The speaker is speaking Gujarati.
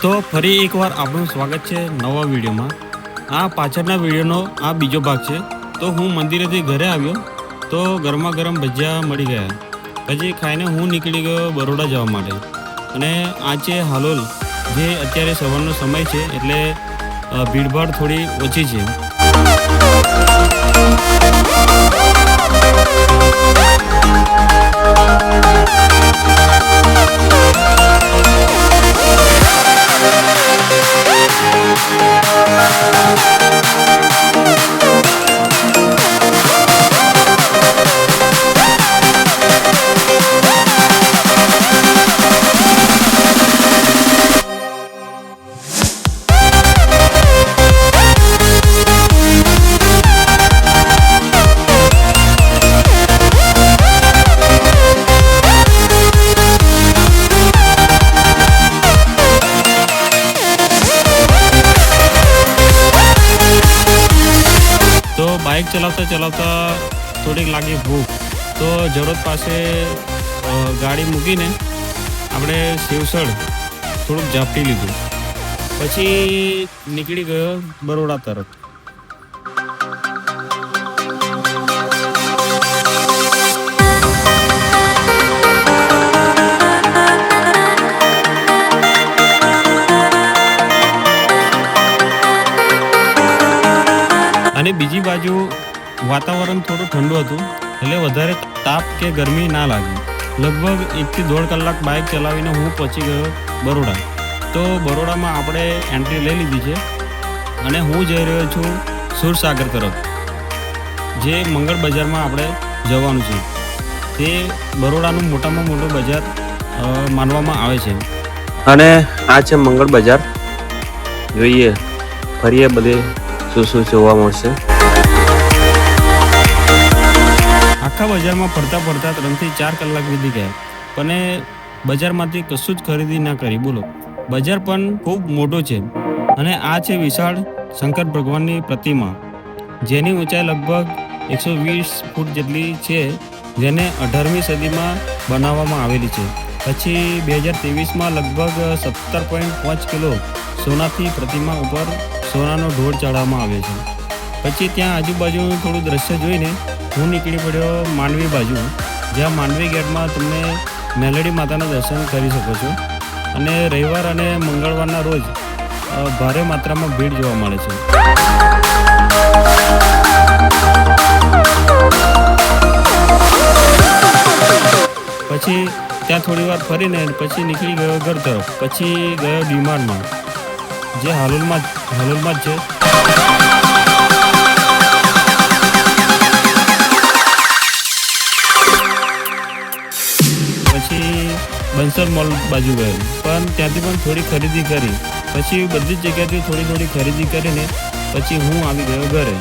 તો ફરી એકવાર આપણું સ્વાગત છે નવા વિડીયોમાં। આ પાછળના વિડીયોનો આ બીજો ભાગ છે। તો હું મંદિરેથી ઘરે આવ્યો તો ગરમા ગરમ ભજીયા મળી ગયા। પછી ખાઈને હું નીકળી ગયો બરોડા જવા માટે। અને આ છે હાલોલ, જે અત્યારે સવારનો સમય છે એટલે ભીડભાડ થોડી ઓછી છે। તો બાઇક ચલાવતા ચલાવતા થોડીક લાગી ભૂખ, તો જરોદ પાસે ગાડી મૂકીને આપણે શિવસળ થોડુંક ઝાપટી લીધું, પછી નીકળી ગયો બરોડા તરફ। અને બીજી બાજુ વાતાવરણ થોડું ઠંડુ હતું એટલે વધારે તાપ કે ગરમી ના લાગી। લગભગ 1 થી 1.5 કલાક બાઇક ચલાવીને હું પહોંચી ગયો બરોડા। તો બરોડામાં આપણે એન્ટ્રી લઈ લીધી છે અને હું જઈ રહ્યો છું સુરસાગર તરફ, જે મંગળ બજારમાં આપણે જવાનું છે। તે બરોડાનું મોટામાં મોટું બજાર માનવામાં આવે છે। અને આ છે મંગળ બજાર, જોઈએ ફરીએ બધે શું શું જોવા મળશે। આખા બજારમાં ફરતા ફરતા 3 થી 4 કલાક વીતી ગયા, પણ બજારમાંથી કશું જ ખરીદી ના કરી। બોલો, બજાર પણ ખૂબ મોટો છે અને આ છે વિશાળ શંકર ભગવાનની પ્રતિમા, જેની ઊંચાઈ લગભગ 120 ફૂટ જેટલી છે, જેને 18મી સદીમાં બનાવવામાં આવેલી છે। પછી 2023માં લગભગ 17.5 કિલો સોનાથી પ્રતિમા ઉપર સોનાનો ઢોળ ચડાવવામાં આવે છે। પછી ત્યાં આજુબાજુ થોડું દ્રશ્ય જોઈને હું નીકળી પડ્યો માંડવી બાજુ, જ્યાં માંડવી ગેટમાં તમે મેલડી માતાના દર્શન કરી શકો છો। અને રવિવાર અને મંગળવારના રોજ ભારે માત્રામાં ભીડ જોવા મળે છે। પછી ત્યાં થોડી વાર ફરીને પછી નીકળી ગયો ઘર તરફ। પછી ગયો ડીમાર્ટમાં, જે હાલોલમાં જ છે। પછી બંસર મોલ બાજુ ગયો, પણ ત્યાંથી પણ થોડી ખરીદી કરી। પછી બધી જ જગ્યાથી થોડી ખરીદી કરીને પછી હું આવી ગયો ઘરે।